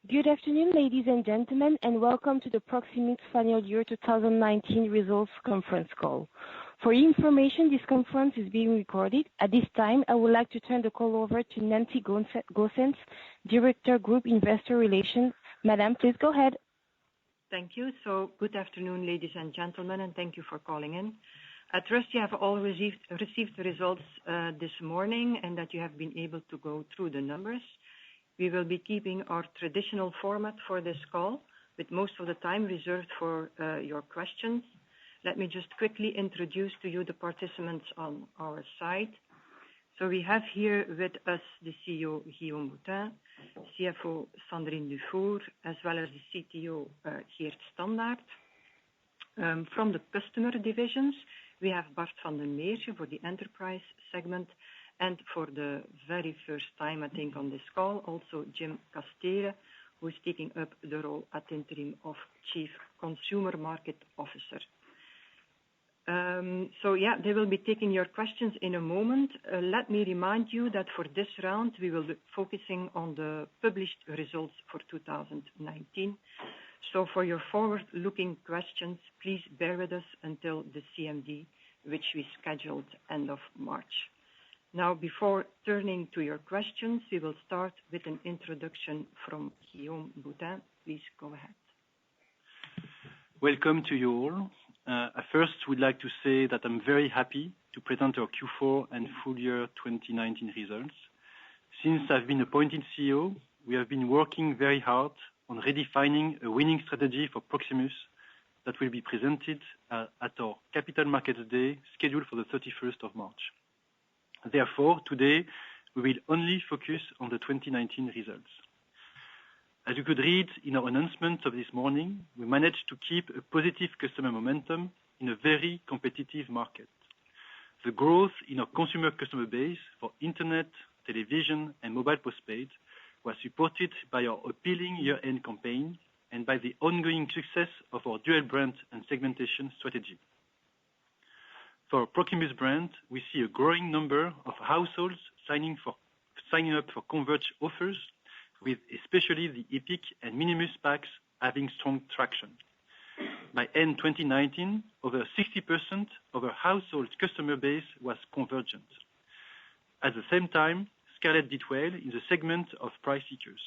Good afternoon, ladies and gentlemen, and welcome to the Proximus Final Year 2019 Results Conference Call. For your information, this conference is being recorded. At this time, I would like to turn the call over to Nancy Goossens, Director, Group Investor Relations. Madam, please go ahead. Thank you. So, good afternoon, ladies and gentlemen, and thank you for calling in. I trust you have all received the results this morning and that you have been able to go through the numbers. We will be keeping our traditional format for this call, with most of the time reserved for your questions. Let me just quickly introduce to you the participants on our side. So we have here with us the CEO, Guillaume Boutin, CFO, Sandrine Dufour, as well as the CTO, Geert Standaert. From the customer divisions, we have Bart van den Meersche for the enterprise segment, and for the very first time, I think, on this call, also Jim Castere, who is taking up the role at interim of Chief Consumer Market Officer. They will be taking your questions in a moment. Let me remind you that for this round, we will be focusing on the published results for 2019. So for your forward-looking questions, please bear with us until the CMD, which we scheduled end of March. Now, before turning to your questions, we will start with an introduction from Guillaume Boutin. Please go ahead. Welcome to you all. I first would like to say that I'm very happy to present our Q4 and full year 2019 results. Since I've been appointed CEO, we have been working very hard on redefining a winning strategy for Proximus that will be presented at our Capital Markets Day scheduled for the 31st of March. Therefore, today, we will only focus on the 2019 results. As you could read in our announcement of this morning, we managed to keep a positive customer momentum in a very competitive market. The growth in our consumer customer base for internet, television, and mobile postpaid was supported by our appealing year-end campaign and by the ongoing success of our dual brand and segmentation strategy. For our Proximus brand, we see a growing number of households signing up for converged offers, with especially the Epic and Minimus packs having strong traction. By end 2019, over 60% of our household customer base was convergent. At the same time, Scarlet did well in the segment of price seekers.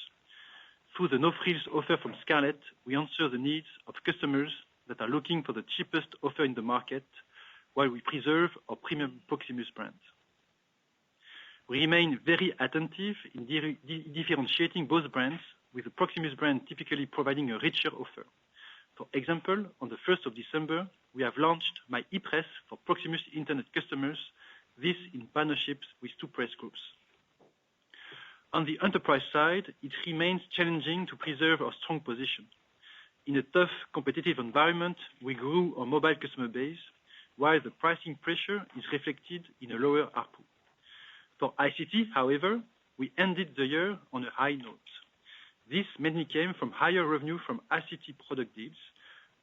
Through the no-frills offer from Scarlet, we answer the needs of customers that are looking for the cheapest offer in the market, while we preserve our premium Proximus brand. We remain very attentive in differentiating both brands, with the Proximus brand typically providing a richer offer. For example, on the 1st of December, we have launched My Epress for Proximus Internet customers, this in partnerships with two press groups. On the enterprise side, it remains challenging to preserve our strong position. In a tough competitive environment, we grew our mobile customer base, while the pricing pressure is reflected in a lower ARPU. For ICT, however, we ended the year on a high note. This mainly came from higher revenue from ICT product deals,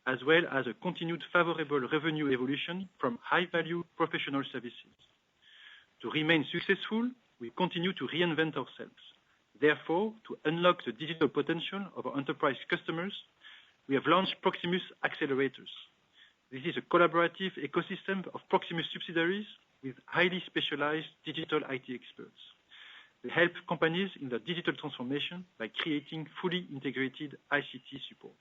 as well as a continued favorable revenue evolution from high-value professional services. To remain successful, we continue to reinvent ourselves. Therefore, to unlock the digital potential of our enterprise customers, we have launched Proximus Accelerators. This is a collaborative ecosystem of Proximus subsidiaries with highly specialized digital IT experts. They help companies in their digital transformation by creating fully integrated ICT support.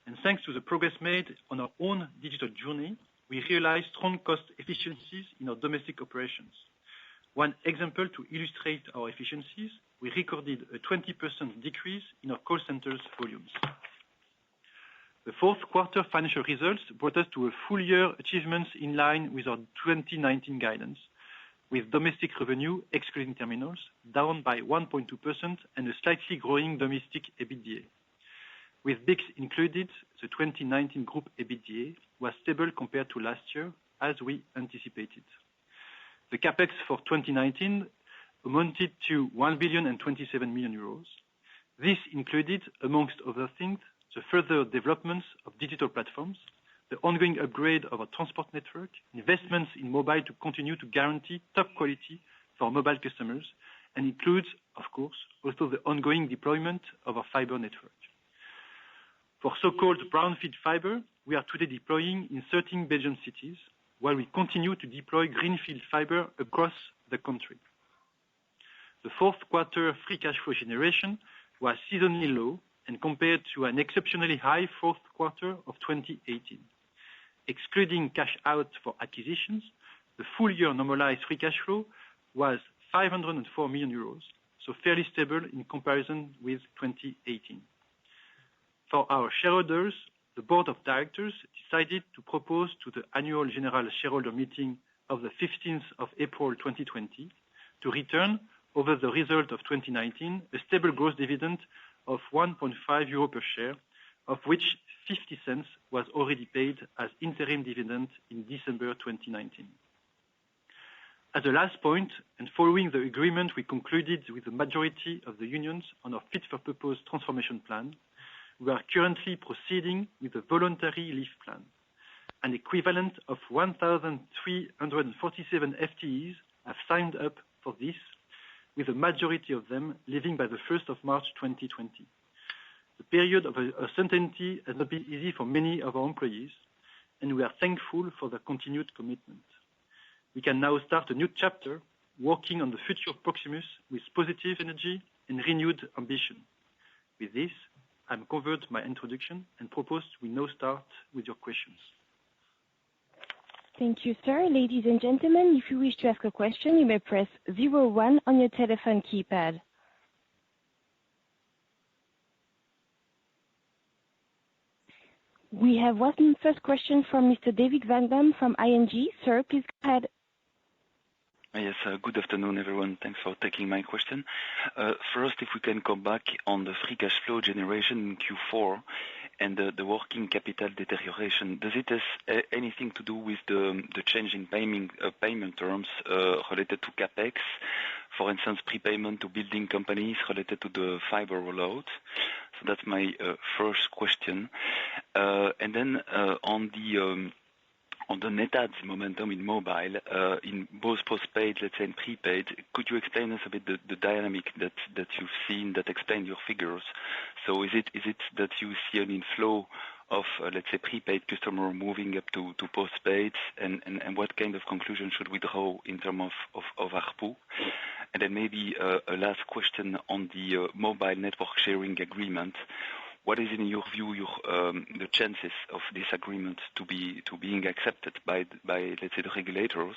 And thanks to the progress made on our own digital journey, we realized strong cost efficiencies in our domestic operations. One example to illustrate our efficiencies, we recorded a 20% decrease in our call centers volumes. The fourth quarter financial results brought us to a full year achievements in line with our 2019 guidance, with domestic revenue, excluding terminals, down by 1.2% and a slightly growing domestic EBITDA. With BICS included, the 2019 group EBITDA was stable compared to last year, as we anticipated. The capex for 2019 amounted to 1,027 million euros. This included, amongst other things, the further developments of digital platforms, the ongoing upgrade of our transport network, investments in mobile to continue to guarantee top quality for mobile customers, and includes of course, also the ongoing deployment of our fiber network. For so-called brownfield fiber, we are today deploying in 13 Belgian cities, while we continue to deploy greenfield fiber across the country. The fourth quarter free cash flow generation was seasonally low and compared to an exceptionally high fourth quarter of 2018. Excluding cash out for acquisitions, the full year normalized free cash flow was 504 million euros, so fairly stable in comparison with 2018. For our shareholders, the board of directors decided to propose to the annual general shareholder meeting of the 15th of April 2020 to return over the result of 2019 a stable gross dividend of 1.5 euro per share, of which 50 cents was already paid as interim dividend in December 2019. As a last point, and following the agreement we concluded with the majority of the unions on our fit-for-purpose transformation plan, we are currently proceeding with a voluntary leave plan. An equivalent of 1,347 FTEs have signed up for this, with a majority of them leaving by the 1st of March 2020. The period of uncertainty has not been easy for many of our employees, and we are thankful for their continued commitment. We can now start a new chapter, working on the future of Proximus with positive energy and renewed ambition. With this, I'm covered my introduction and propose we now start with your questions. Thank you, sir. Ladies and gentlemen, if you wish to ask a question, you may press 01 on your telephone keypad. We have one first question from Mr. David Van Dam from ING. Sir, please go ahead. Yes, good afternoon, everyone. Thanks for taking my question. First, if we can come back on the free cash flow generation in Q4 and the working capital deterioration. Does it have anything to do with the change in payment terms related to capex? For instance, prepayment to building companies related to the fiber rollout. So that's my first question. And then on the net adds momentum in mobile, in both postpaid, let's say, and prepaid, could you explain us a bit the dynamic that you've seen that explain your figures? So is it that you see an inflow of, let's say, prepaid customer moving up to postpaid, and what kind of conclusion should we draw in terms of ARPU? And then maybe a last question on the mobile network sharing agreement. What is, in your view, the chances of this agreement to being accepted by let's say the regulators?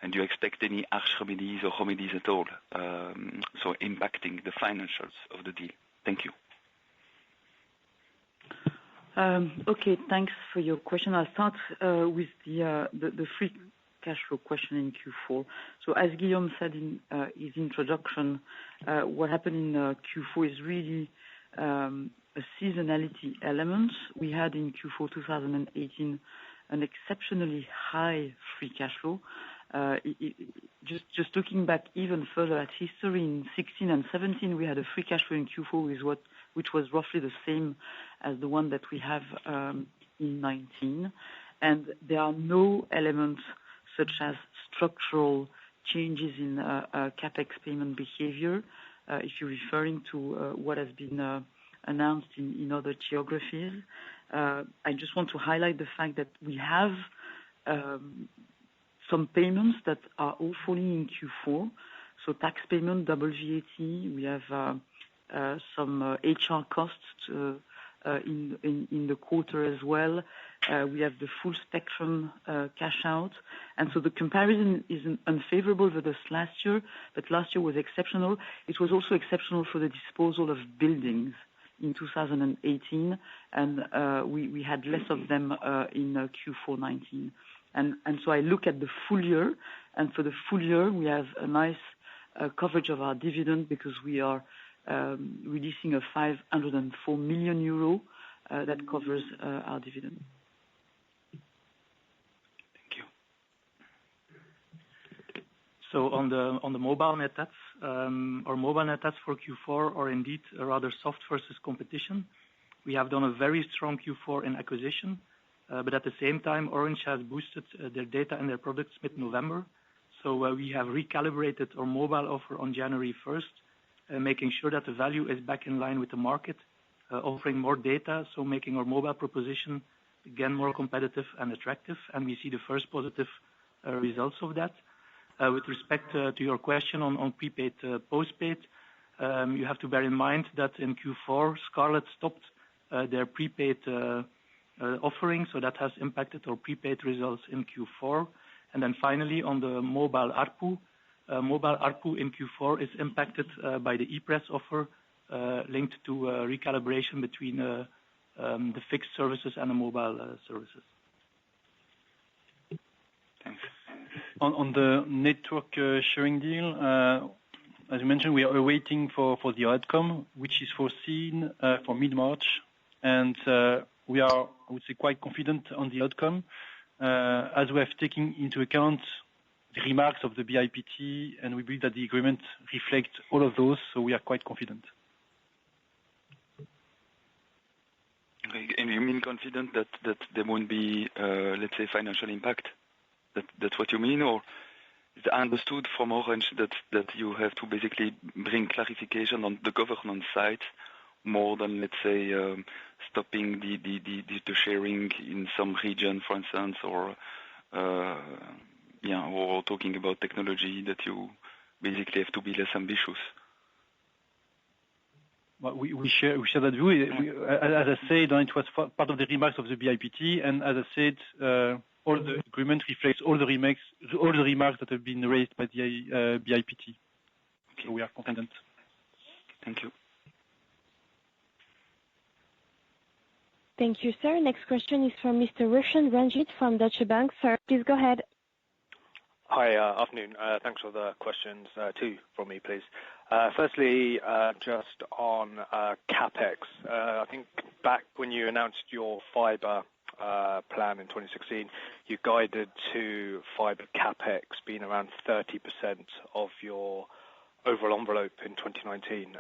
And do you expect any harsh remedies or remedies at all, so impacting the financials of the deal? Thank you. Okay, thanks for your question. I'll start with the free cash flow question in Q4. So as Guillaume said in his introduction, what happened in Q4 is really a seasonality element. We had in Q4 2018 an exceptionally high free cash flow. Just looking back even further at history, in 16 and 17 we had a free cash flow in Q4 which was roughly the same as the one that we have in 19. And there are no elements such as structural changes in capex payment behavior, if you're referring to what has been announced in other geographies. I just want to highlight the fact that we have some payments that are all falling in Q4. So tax payment, double VAT, we have some HR costs in the quarter as well. We have the full spectrum cash out. And so the comparison is unfavorable with this last year, but last year was exceptional. It was also exceptional for the disposal of buildings in 2018, and we had less of them in Q4 19. And so I look at the full year, and for the full year we have a nice coverage of our dividend because we are releasing a 504 million euro that covers our dividend. Thank you. So on the mobile net adds, our mobile net adds for Q4 are indeed rather soft versus competition. We have done a very strong Q4 in acquisition, but at the same time, Orange has boosted their data and their products mid-November. So we have recalibrated our mobile offer on January 1st, making sure that the value is back in line with the market, offering more data, so making our mobile proposition again more competitive and attractive. And we see the first positive results of that. With respect to your question on prepaid, postpaid, you have to bear in mind that in Q4, Scarlet stopped their prepaid offering, so that has impacted our prepaid results in Q4. And then finally, on the mobile ARPU, in Q4 is impacted by the Epress offer linked to recalibration between the fixed services and the mobile services. Thanks. On the network sharing deal, as you mentioned, we are waiting for the outcome, which is foreseen for mid-March. And we are, I would say, quite confident on the outcome, as we have taken into account the remarks of the BIPT, and we believe that the agreement reflects all of those, so we are quite confident. Okay. And you mean confident that there won't be, let's say, financial impact? That's what you mean? Or is it understood from Orange that you have to basically bring clarification on the governance side more than, let's say, stopping the sharing in some region, for instance, or talking about technology, that you basically have to be less ambitious? Well, we share that view. As I said, it was part of the remarks of the BIPT, and as I said, all the agreement reflects all the remarks that have been raised by the BIPT. Okay. So we are confident. Thank you. Thank you, sir. Next question is from Mr. Roshan Ranjit from Deutsche Bank. Sir, please go ahead. Hi, afternoon. Thanks for the questions. Two from me, please. Firstly, just on capex. I think back when you announced your fiber plan in 2016, you guided to fiber capex being around 30% of your overall envelope in 2019.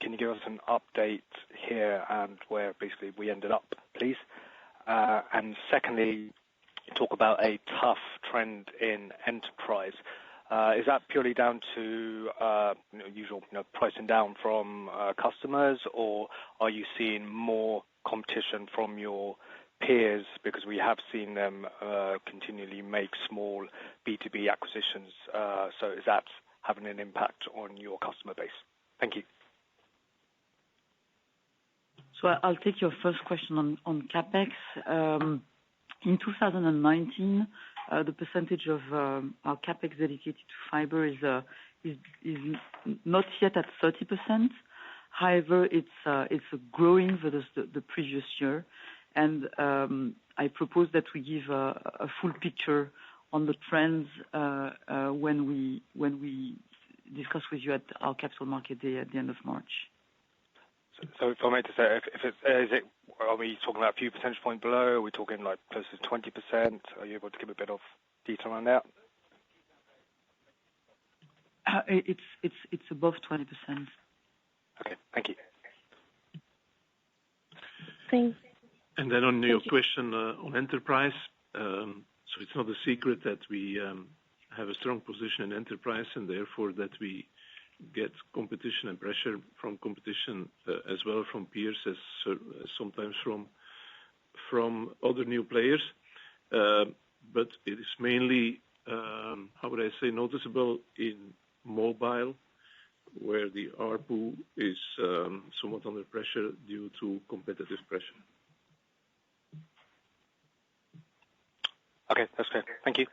Can you give us an update here and where basically we ended up, please? And secondly, you talk about a tough trend in enterprise. Is that purely down to usual pricing down from customers, or are you seeing more competition from your peers, because we have seen them continually make small B2B acquisitions? So is that having an impact on your customer base? Thank you. So I'll take your first question on capex. In 2019, the percentage of our capex dedicated to fiber is not yet at 30%. However, it's growing versus the previous year, and I propose that we give a full picture on the trends when we discuss with you at our Capital Market Day at the end of March. So if I may to say, are we talking about a few percentage points below? Are we talking like close to 20%? Are you able to give a bit of detail on that? It's above 20%. Okay, thank you. Thanks. And then on your question on enterprise, so it's not a secret that we have a strong position in enterprise, and therefore that we get competition and pressure from competition as well from peers, as sometimes from other new players. But it is mainly, how would I say, noticeable in mobile, where the ARPU is somewhat under pressure due to competitive pressure. Okay, that's clear. Thank you.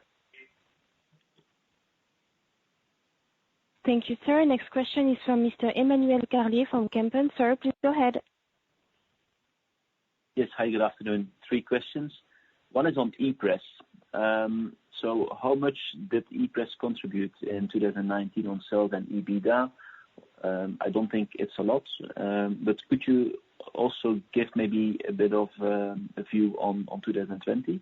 Thank you, sir. Next question is from Mr. Emmanuel Carlier from Kempen. Sir, please go ahead. Yes, hi, good afternoon. 3 questions. One is on Epress. So how much did Epress contribute in 2019 on sales and EBITDA? I don't think it's a lot, but could you also give maybe a bit of a view on 2020?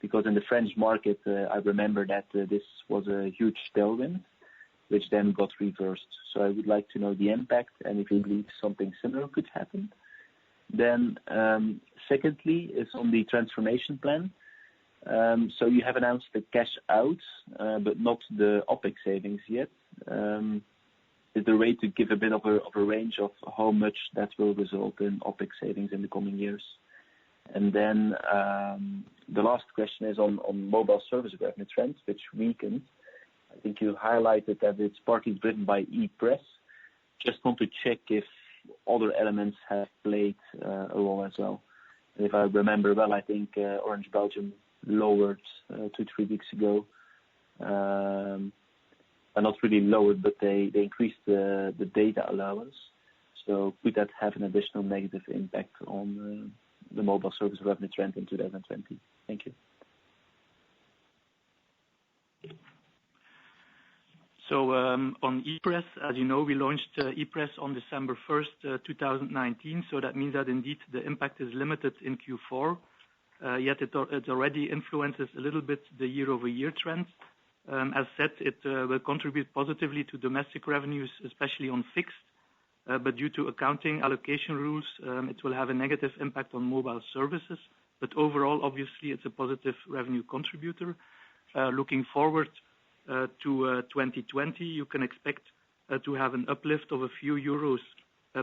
Because in the French market, I remember that this was a huge tailwind, which then got reversed. So I would like to know the impact, and if you believe something similar could happen. Then secondly is on the transformation plan. So you have announced the cash out, but not the OPEX savings yet. is there a way to give a bit of a range of how much that will result in OpEx savings in the coming years? And then the last question is on mobile service revenue trends, which weakened. I think you highlighted that it's partly driven by Epress. Just want to check if other elements have played a role as well. And if I remember well, I think Orange Belgium lowered 2-3 weeks ago. Not really lowered, but they increased the data allowance. So could that have an additional negative impact on the mobile service revenue trend in 2020? Thank you. So on Epress, as you know, we launched Epress on December 1st, 2019. So that means that indeed the impact is limited in Q4. Yet it already influences a little bit the year-over-year trend. As said, it will contribute positively to domestic revenues, especially on fixed. But due to accounting allocation rules, it will have a negative impact on mobile services. But overall, obviously, it's a positive revenue contributor. Looking forward to 2020, you can expect to have an uplift of a few euros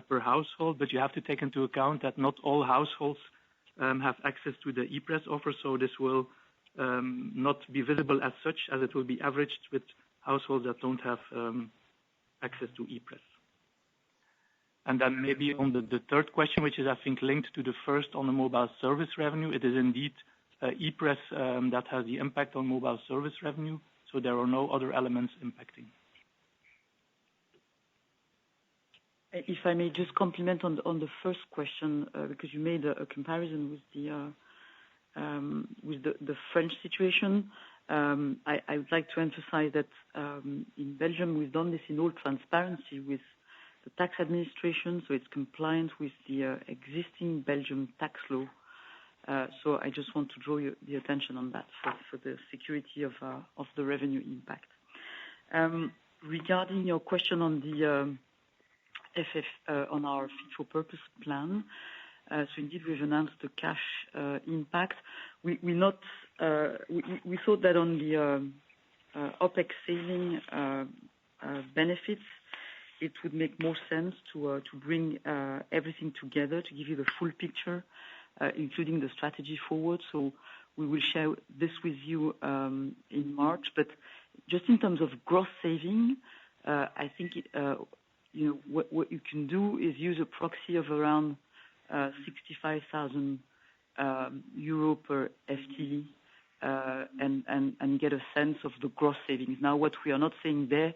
per household, but you have to take into account that not all households have access to the Epress offer, so this will not be visible as such, as it will be averaged with households that don't have access to Epress. And then maybe on the third question, which is I think linked to the first on the mobile service revenue, it is indeed Epress that has the impact on mobile service revenue. So there are no other elements impacting. If I may just comment on the first question, because you made a comparison with the French situation. I would like to emphasize that in Belgium we've done this in all transparency with the tax administration, so it's compliant with the existing Belgian tax law. So I just want to draw the attention on that for the security of the revenue impact. Regarding your question on the on our fit for purpose plan, so indeed we've announced the cash impact. We thought that on the OpEx saving benefits, it would make more sense to bring everything together to give you the full picture, including the strategy forward. So we will share this with you in March. But just in terms of gross saving, I think what you can do is use a proxy of around 65,000 euro per FTE and get a sense of the gross savings. Now, what we are not saying there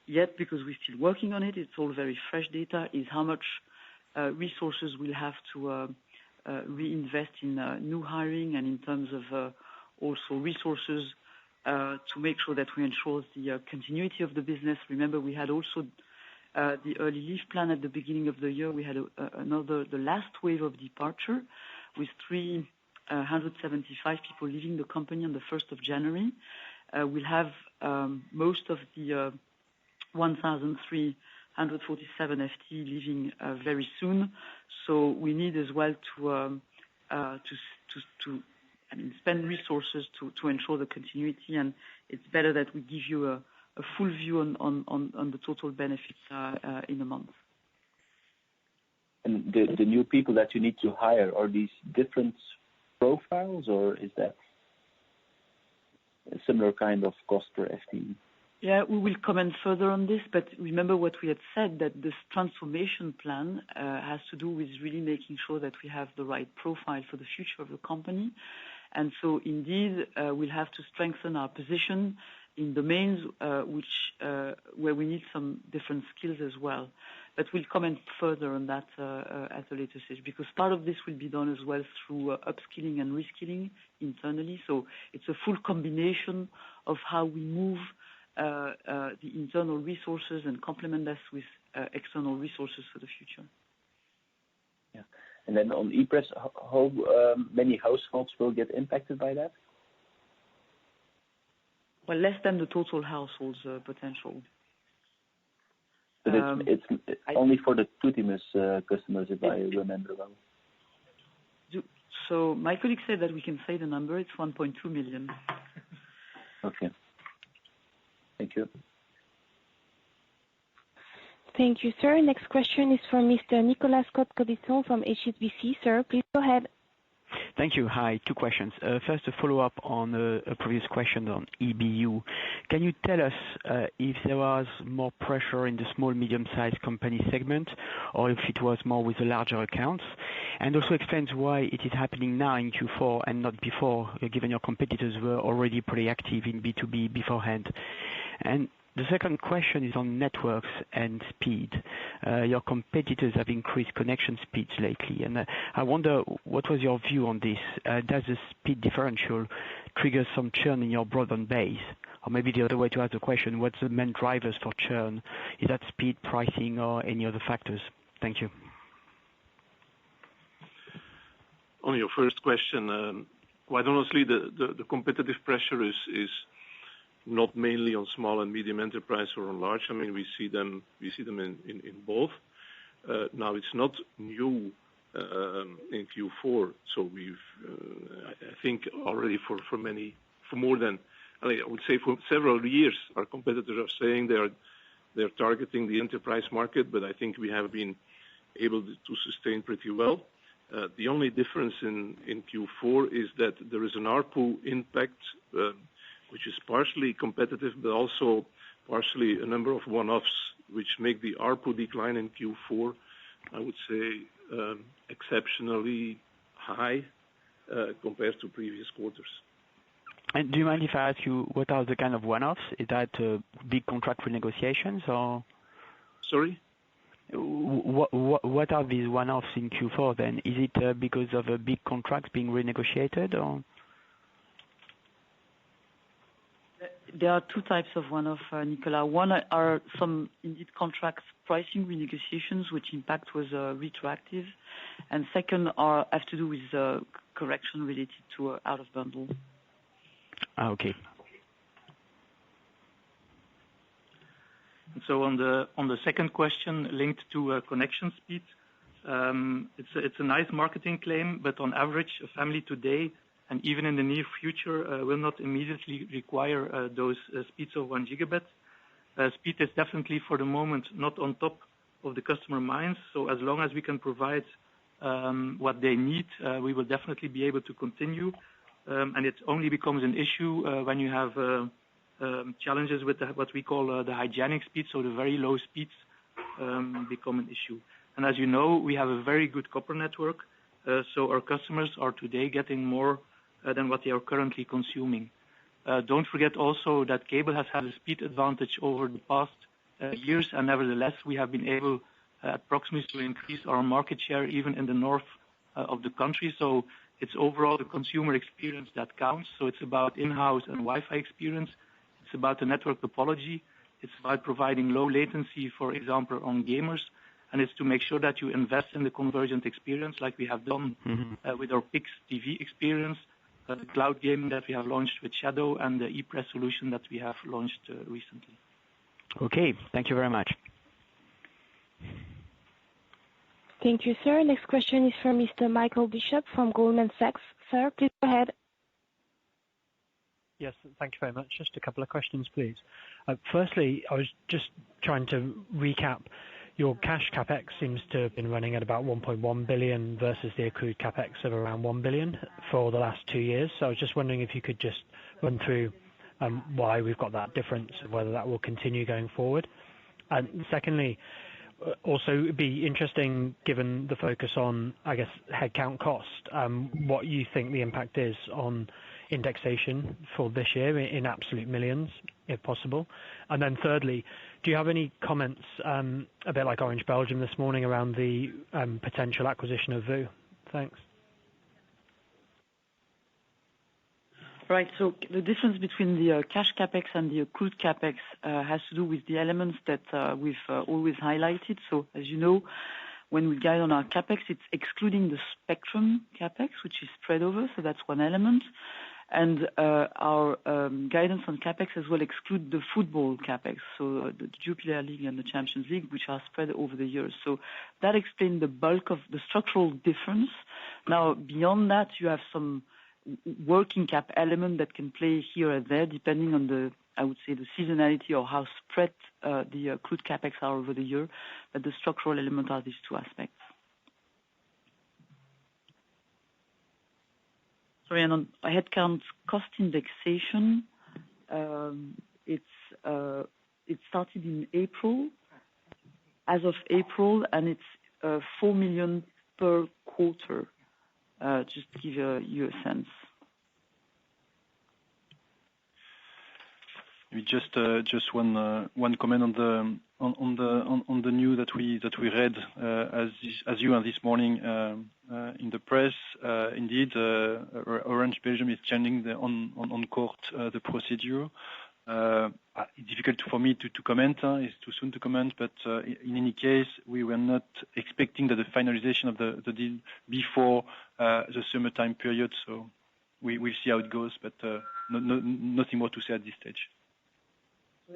yet, because we're still working on it, it's all very fresh data, is how much resources we'll have to reinvest in new hiring and in terms of also resources to make sure that we ensure the continuity of the business. Remember, we had also the early leave plan at the beginning of the year. We had the last wave of departure with 375 people leaving the company on the 1st of January. We'll have most of the 1,347 FTE leaving very soon. So we need as well to spend resources to ensure the continuity, and it's better that we give you a full view on the total benefits in a month. And the new people that you need to hire, are these different profiles, or is that a similar kind of cost per FTE? Yeah, we will comment further on this, but remember what we had said, that this transformation plan has to do with really making sure that we have the right profile for the future of the company. And so indeed, we'll have to strengthen our position in domains where we need some different skills as well. But we'll comment further on that at a later stage, because part of this will be done as well through upskilling and reskilling internally. So it's a full combination of how we move the internal resources and complement us with external resources for the future. Yeah. And then on Epress, how many households will get impacted by that? Well, less than the total households potential. But it's only for the CityMesh customers, if I remember well. So my colleague said that we can say the number. It's 1.2 million. Okay. Thank you. Thank you, sir. Next question is from Mr. Nicolas Cote-Colisson from HSBC. Sir, please go ahead. Thank you. Hi, two questions. First, a follow-up on a previous question on EBU. Can you tell us if there was more pressure in the small, medium-sized company segment, or if it was more with the larger accounts? And also explains why it is happening now in Q4 and not before, given your competitors were already pretty active in B2B beforehand. And the second question is on networks and speed. Your competitors have increased connection speeds lately, and I wonder, what was your view on this? Does the speed differential trigger some churn in your broadband base? Or maybe the other way to ask the question, what's the main drivers for churn? Is that speed, pricing, or any other factors? Thank you. On your first question, quite honestly, the competitive pressure is not mainly on small and medium enterprise or on large. I mean, we see them in both. Now it's not new in Q4, so we've I think already for more than, I would say, for several years, our competitors are saying they're targeting the enterprise market, but I think we have been able to sustain pretty well. The only difference in Q4 is that there is an ARPU impact, which is partially competitive, but also partially a number of one-offs, which make the ARPU decline in Q4, I would say, exceptionally high compared to previous quarters. And do you mind if I ask you what are the kind of one-offs? Is that big contract renegotiations or? Sorry? What are these one-offs in Q4 then? Is it because of a big contract being renegotiated or? There are two types of one-off, Nicolas. One are some indeed contracts pricing renegotiations, which impact was retroactive, and second have to do with correction related to out of bundle. Okay. So on the second question linked to connection speed, it's a nice marketing claim, but on average, a family today and even in the near future will not immediately require those speeds of 1 gigabit. Speed is definitely for the moment not on top of the customer minds. So as long as we can provide what they need, we will definitely be able to continue. And it only becomes an issue when you have challenges with what we call the hygienic speeds, so the very low speeds become an issue. And as you know, we have a very good copper network, so our customers are today getting more than what they are currently consuming. Don't forget also that cable has had a speed advantage over the past years, and nevertheless, we have been able at Proximus to increase our market share even in the north of the country. So it's overall the consumer experience that counts. So it's about in-house and Wi-Fi experience. It's about the network topology. It's about providing low latency, for example, on gamers. And it's to make sure that you invest in the convergent experience like we have done with our Pix TV experience, the cloud gaming that we have launched with Shadow, and the Epress solution that we have launched recently. Okay, thank you very much. Thank you, sir. Next question is from Mr. Michael Bishop from Goldman Sachs. Sir, please go ahead. Yes, thank you very much. Just a couple of questions, please. Firstly, I was just trying to recap. Your cash capex seems to have been running at about 1.1 billion versus the accrued capex of around 1 billion for the last 2 years. So I was just wondering if you could just run through why we've got that difference and whether that will continue going forward. And secondly, also it'd be interesting, given the focus on, I guess, headcount cost, what you think the impact is on indexation for this year in absolute millions, if possible. And then thirdly, do you have any comments, a bit like Orange Belgium this morning, around the potential acquisition of VOO? Thanks. Right. So the difference between the cash capex and the accrued capex has to do with the elements that we've always highlighted. So as you know, when we guide on our capex, it's excluding the spectrum capex, which is spread over. So that's one element. And our guidance on capex as well exclude the football capex, so the Jupiler League and the Champions League, which are spread over the years. So that explains the bulk of the structural difference. Now, beyond that, you have some working cap element that can play here or there, depending on the I would say, the seasonality or how spread the accrued CapEx are over the year, but the structural element are these two aspects. Sorry, and on headcount cost indexation, it started in April, as of April, and it's 4 million per quarter, just to give you a sense. Just one comment on the news that we read as you and this morning in the press. Indeed, Orange Belgium is changing on court the procedure. It's difficult for me to comment. It's too soon to comment. But in any case, we were not expecting that the finalization of the deal before the summertime period. So we'll see how it goes. But nothing more to say at this stage.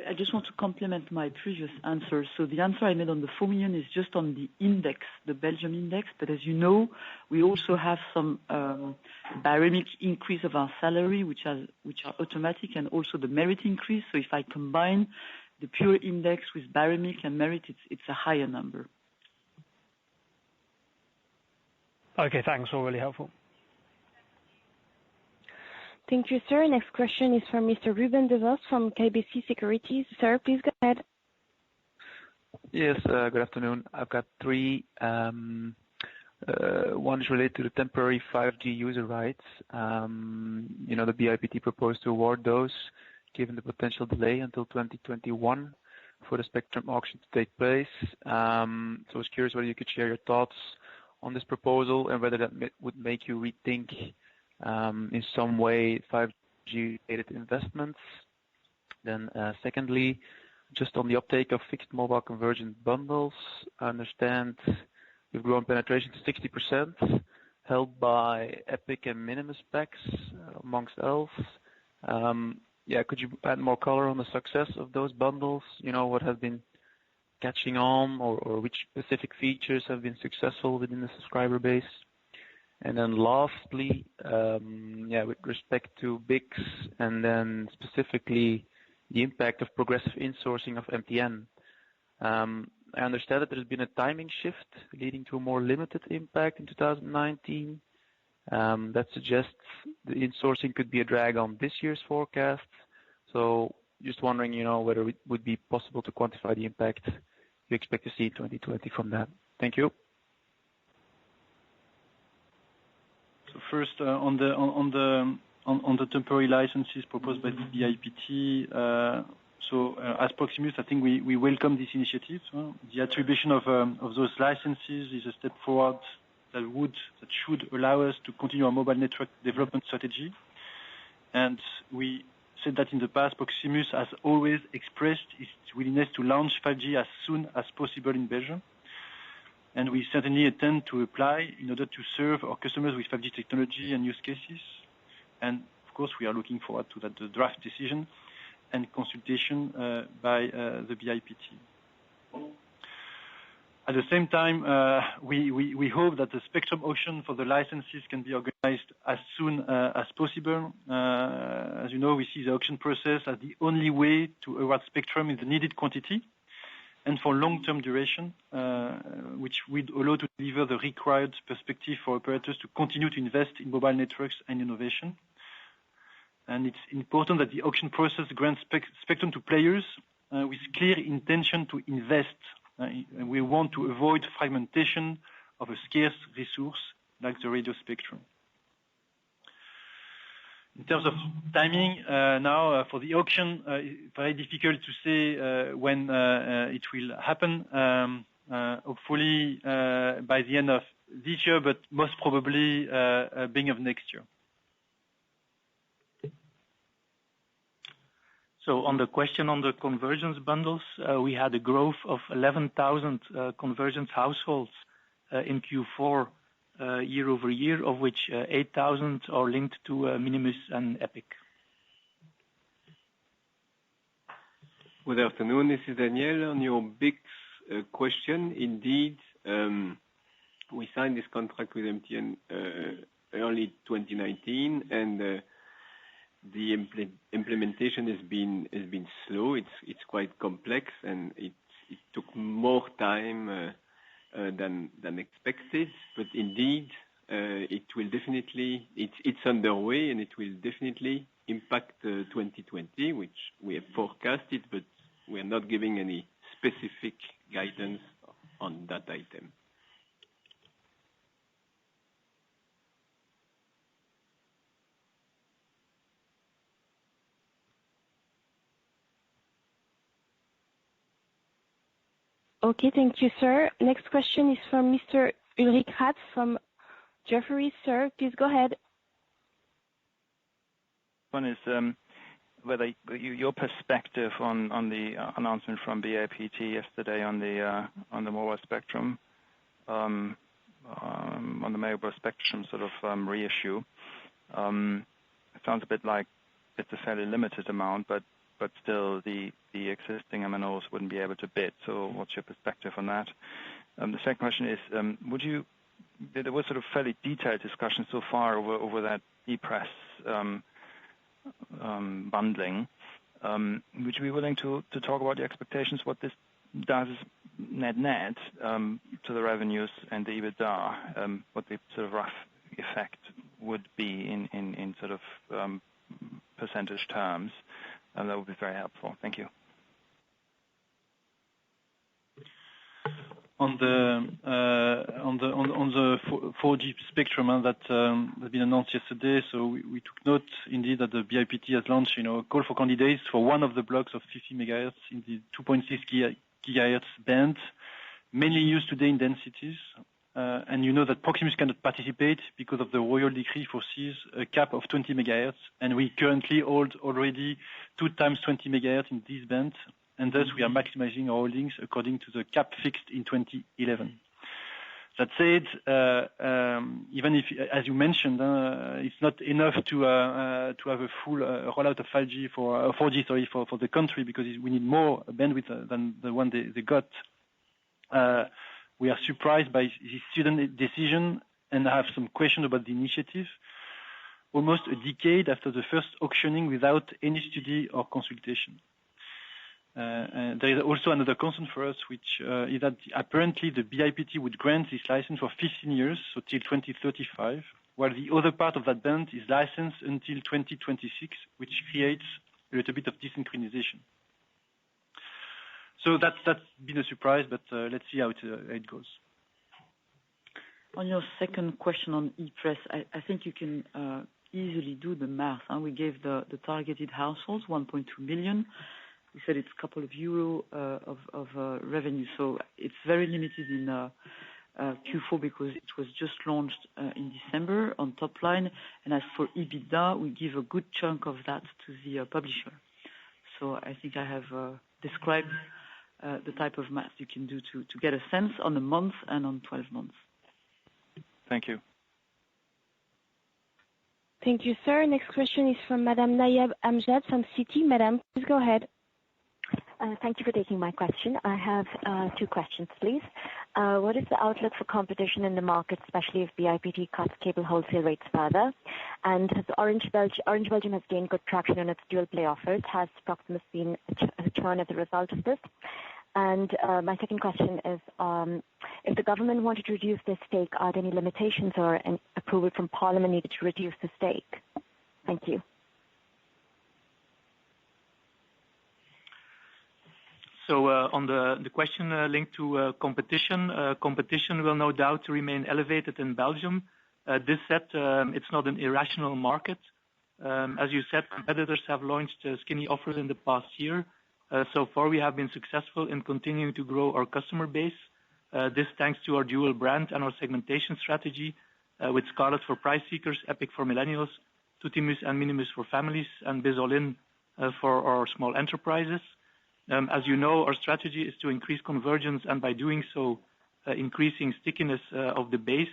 I just want to complement my previous answer. So the answer I made on the 4 million is just on the index, the Belgium index. But as you know, we also have some baremic increase of our salary, which are automatic, and also the merit increase. So if I combine the pure index with baremic and merit, it's a higher number. Okay, thanks. All really helpful. Thank you, sir. Next question is from Mr. Ruben Devos from KBC Securities. Sir, please go ahead. Yes, good afternoon. I've got three. One is related to the temporary 5G user rights. The BIPT proposed to award those, given the potential delay until 2021 for the spectrum auction to take place. So I was curious whether you could share your thoughts on this proposal and whether that would make you rethink in some way 5G-related investments. Then secondly, just on the uptake of fixed mobile convergent bundles, I understand you've grown penetration to 60%, held by Epic and Minimus packs, amongst else. Could you add more color on the success of those bundles? What has been catching on, or which specific features have been successful within the subscriber base? And then lastly, with respect to BICS, and then specifically the impact of progressive insourcing of MTN. I understand that there's been a timing shift leading to a more limited impact in 2019. That suggests the insourcing could be a drag on this year's forecast. So just wondering, whether it would be possible to quantify the impact you expect to see in 2020 from that. Thank you. So first, on the temporary licenses proposed by the BIPT. As Proximus, I think we welcome this initiative. The attribution of those licenses is a step forward that should allow us to continue our mobile network development strategy. And we said that in the past, Proximus has always expressed its willingness to launch 5G as soon as possible in Belgium. And we certainly intend to apply in order to serve our customers with 5G technology and use cases. And of course, we are looking forward to that the draft decision and consultation by the BIPT. At the same time, we hope that the spectrum auction for the licenses can be organized as soon as possible. As you know, we see the auction process as the only way to award spectrum in the needed quantity and for long-term duration, which would allow to deliver the required perspective for operators to continue to invest in mobile networks and innovation. And it's important that the auction process grants spectrum to players with clear intention to invest. And we want to avoid fragmentation of a scarce resource like the radio spectrum. In terms of timing, now for the auction, very difficult to say when it will happen. Hopefully by the end of this year, but most probably beginning of next year. So on the question on the convergence bundles, we had a growth of 11,000 convergence households in Q4 year over year, of which 8,000 are linked to Minimus and Epic. Good afternoon, this is Daniel. On your BICS question, indeed, we signed this contract with MTN early 2019, and the implementation has been slow. It's quite complex, and it took more time than expected. But indeed, it will definitely. It's underway, and it will definitely impact 2020, which we have forecasted, but we are not giving any specific guidance on that item. Okay, thank you, sir. Next question is from Mr. Ulrich Ratz from Jefferies. Sir, please go ahead. One is whether your perspective on the announcement from BAPT yesterday on the mobile spectrum, on the mobile spectrum sort of reissue. It sounds a bit like it's a fairly limited amount, but still the existing MNOs wouldn't be able to bid. So what's your perspective on that? The second question is, there was sort of fairly detailed discussion so far over that Epress bundling. Would you be willing to talk about the expectations, what this does net to the revenues and the EBITDA, what the sort of rough effect would be in sort of percentage terms? That would be very helpful. Thank you. On the 4G spectrum that has been announced yesterday, so we took note indeed that the BIPT has launched, a call for candidates for one of the blocks of 50 megahertz in the 2.6 gigahertz band, mainly used today in densities. And you know that Proximus cannot participate because of the royal decree foresees a cap of 20 megahertz, and we currently hold already 2 times 20 megahertz in this band, and thus we are maximizing our holdings according to the cap fixed in 2011. That said, even if, as you mentioned, it's not enough to have a full rollout of 4G for the country, because we need more bandwidth than the one they got. We are surprised by the student decision and have some question about the initiative. Almost a decade after the first auctioning without any study or consultation. There is also another concern for us, which is that apparently the BIPT would grant this license for 15 years, so till 2035, while the other part of that band is licensed until 2026, which creates a little bit of desynchronization. So that's been a surprise, but let's see how it goes. On your second question on Epress, I think you can easily do the math. We gave the targeted households 1.2 million. We said it's a couple of euro of revenue, so it's very limited in Q4 because it was just launched in December on top line. And as for EBITDA, we give a good chunk of that to the publisher. So I think I have described the type of math you can do to get a sense on a month and on 12 months. Thank you. Thank you, sir. Next question is from Madame Nayab Amjad from Citi. Madame, please go ahead. Thank you for taking my question. I have 2 questions, please. What is the outlook for competition in the market, especially if BIPT cuts cable wholesale rates further? And has Orange Belgium has gained good traction on its dual play offers. Has Proximus seen a turn as a result of this? And my second question is, if the government wanted to reduce their stake, are there any limitations or an approval from Parliament needed to reduce the stake? Thank you. So on the question linked to competition will no doubt remain elevated in Belgium. This said, it's not an irrational market. As you said, competitors have launched skinny offers in the past year. So far, we have been successful in continuing to grow our customer base. This thanks to our dual brand and our segmentation strategy, with Scarlet for price seekers, Epic for millennials, Tuttimus and Minimus for families, and Biz All In for our small enterprises. As you know, our strategy is to increase convergence, and by doing so, increasing stickiness of the base.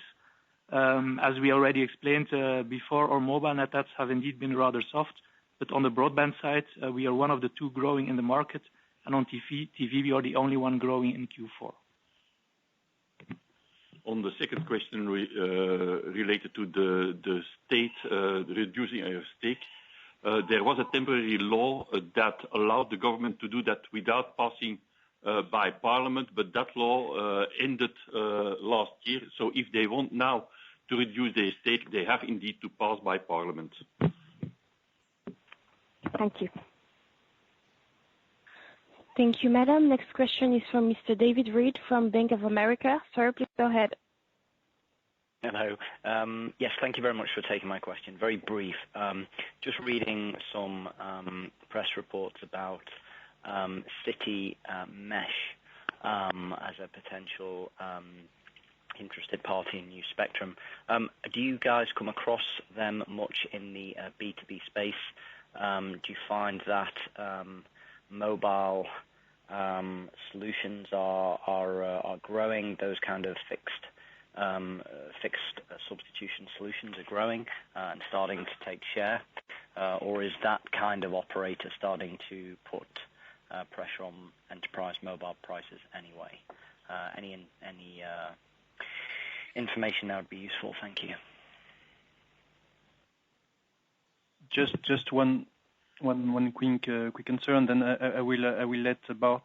As we already explained before, our mobile net adds have indeed been rather soft. But on the broadband side, we are one of the 2 growing in the market, and on TV we are the only one growing in Q4. On the second question related to the state reducing our stake, there was a temporary law that allowed the government to do that without passing by parliament, but that law ended last year. So if they want now to reduce their stake, they have indeed to pass by parliament. Thank you. Thank you, madam. Next question is from Mr. David Reid from Bank of America. Sir, please go ahead. Hello. Yes, thank you very much for taking my question. Very brief. Just reading some press reports about CityMesh as a potential interested party in new spectrum. Do you guys come across them much in the B2B space? Do you find that mobile solutions are growing? Those kind of fixed substitution solutions are growing and starting to take share, or is that kind of operator starting to put pressure on enterprise mobile prices anyway? Any information that would be useful. Thank you. Just one quick answer, and then I will let Bart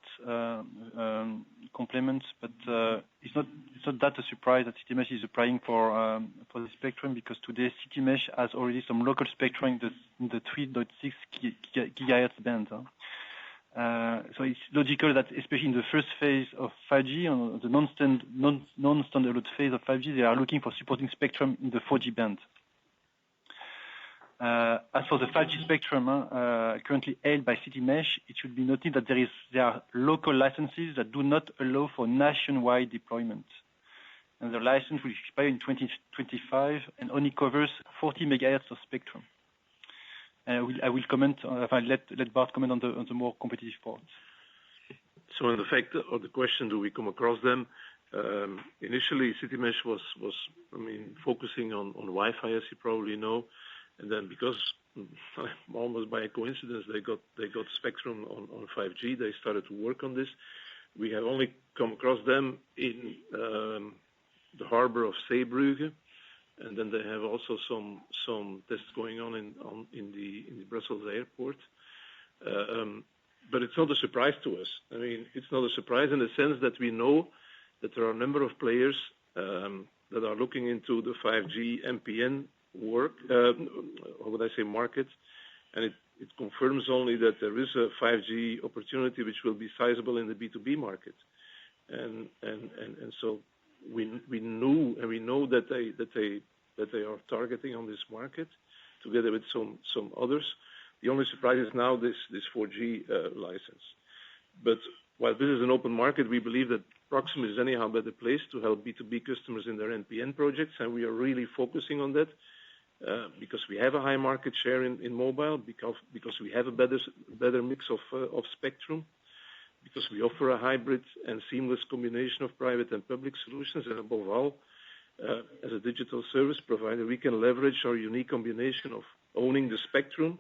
complement. But it's not that a surprise that CityMesh is applying for the spectrum, because today CityMesh has already some local spectrum in the 3.6 gigahertz band. So it's logical that, especially in the first phase of 5G, on the non-standard phase of 5G, they are looking for supporting spectrum in the 4G band. As for the 5G spectrum currently held by CityMesh, it should be noted that there are local licenses that do not allow for nationwide deployment. And the license will expire in 2025 and only covers 40 megahertz of spectrum. I will comment. Let Bart comment on the more competitive parts. So, in the fact of the question, do we come across them? Initially, CityMesh was focusing on Wi-Fi, as you probably know, and then because almost by coincidence they got spectrum on 5G, they started to work on this. We have only come across them in the harbor of Zeebrugge, and then they have also some tests going on in the Brussels airport. But it's not a surprise to us. I mean, it's not a surprise in the sense that we know that there are a number of players that are looking into the 5G MPN market, and it confirms only that there is a 5G opportunity which will be sizable in the B2B market, and so we knew and we know that they are targeting on this market together with some others. The only surprise is now this 4G license. But while this is an open market, we believe that Proximus is anyhow better placed to help B2B customers in their NPN projects, and we are really focusing on that because we have a high market share in mobile, because we have a better mix of spectrum, because we offer a hybrid and seamless combination of private and public solutions, and above all, as a digital service provider, we can leverage our unique combination of owning the spectrum,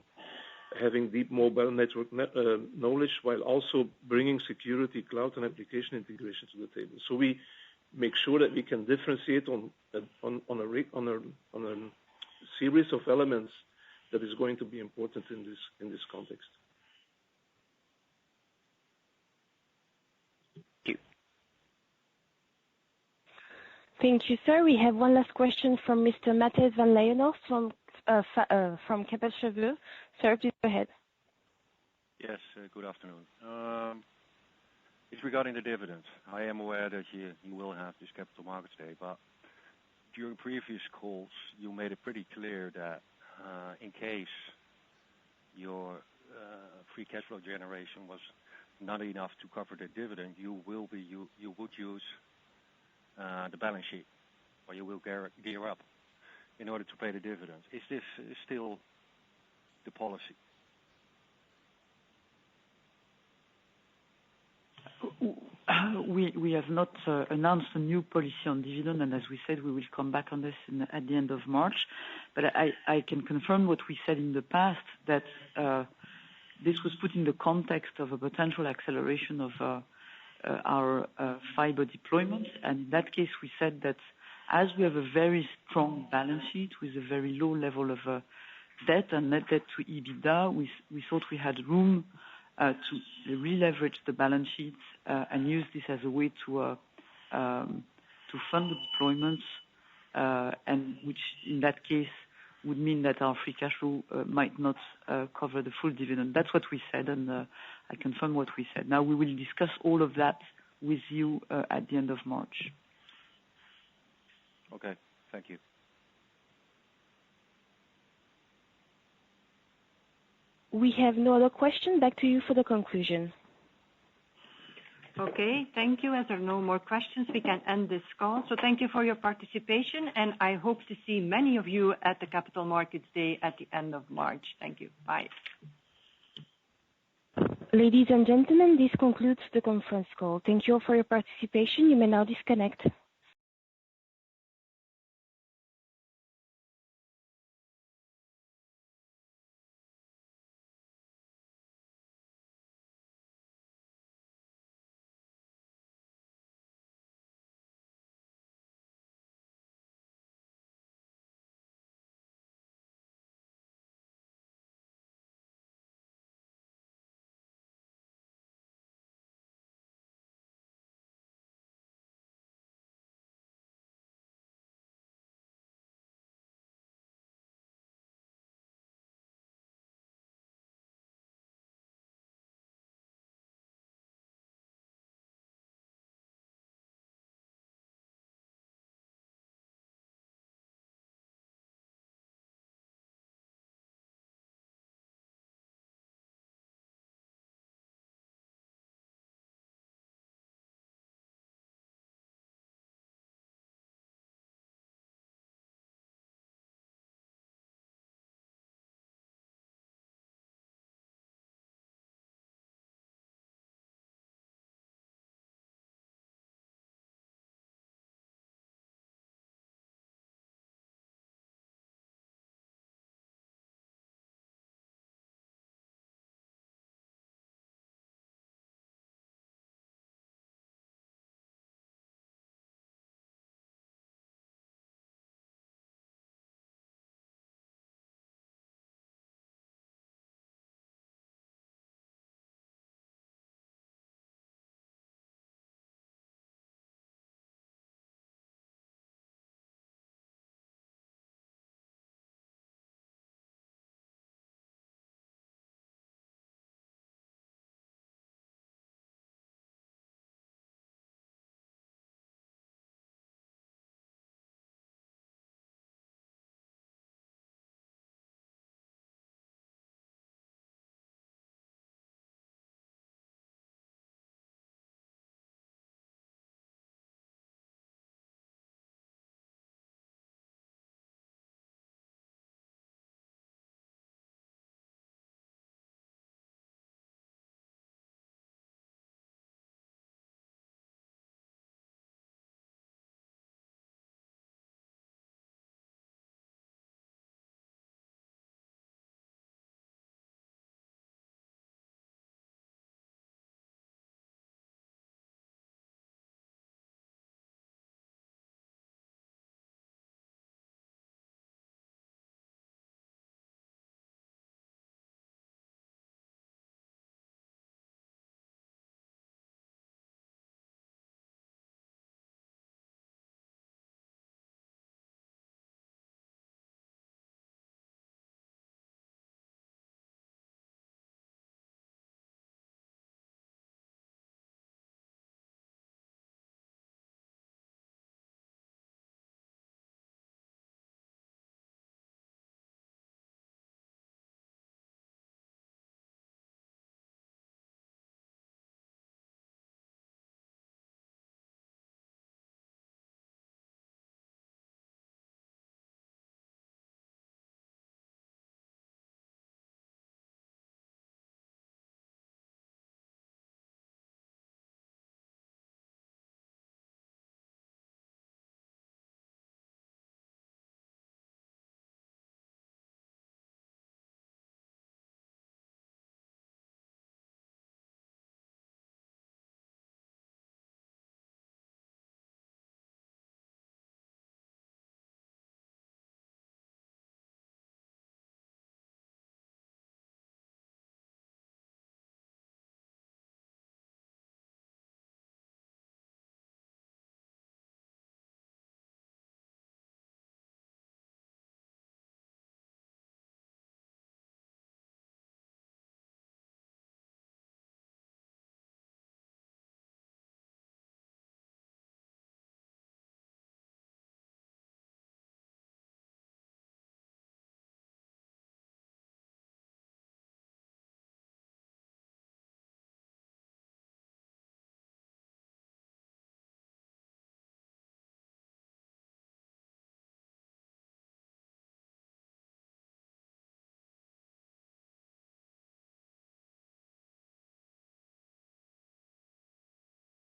having deep mobile network knowledge, while also bringing security, cloud, and application integration to the table. So we make sure that we can differentiate on a series of elements that is going to be important in this context. Thank you, sir. We have one last question from Mr. Matthijs van Leeuwenhoek from Kepler Cheuvreux. Sir, please go ahead. Yes, good afternoon. It's regarding the dividend. I am aware that you will have this Capital Markets Day, but during previous calls, you made it pretty clear that in case your free cash flow generation was not enough to cover the dividend, you would use the balance sheet, or you will gear up in order to pay the dividend. Is this still the policy? We have not announced a new policy on dividend, and as we said, we will come back on this at the end of March. But I can confirm what we said in the past, that this was put in the context of a potential acceleration of our fiber deployment. And in that case, we said that as we have a very strong balance sheet with a very low level of debt and net debt to EBITDA, we thought we had room to re-leverage the balance sheets and use this as a way to fund the deployments, and which in that case would mean that our free cash flow might not cover the full dividend. That's what we said, and I confirm what we said. Now we will discuss all of that with you at the end of March. Okay, thank you. We have no other question. Back to you for the conclusion. Okay, thank you. As there are no more questions, we can end this call. So thank you for your participation, and I hope to see many of you at the Capital Markets Day at the end of March. Thank you. Bye. Ladies and gentlemen, this concludes the conference call. Thank you all for your participation. You may now disconnect.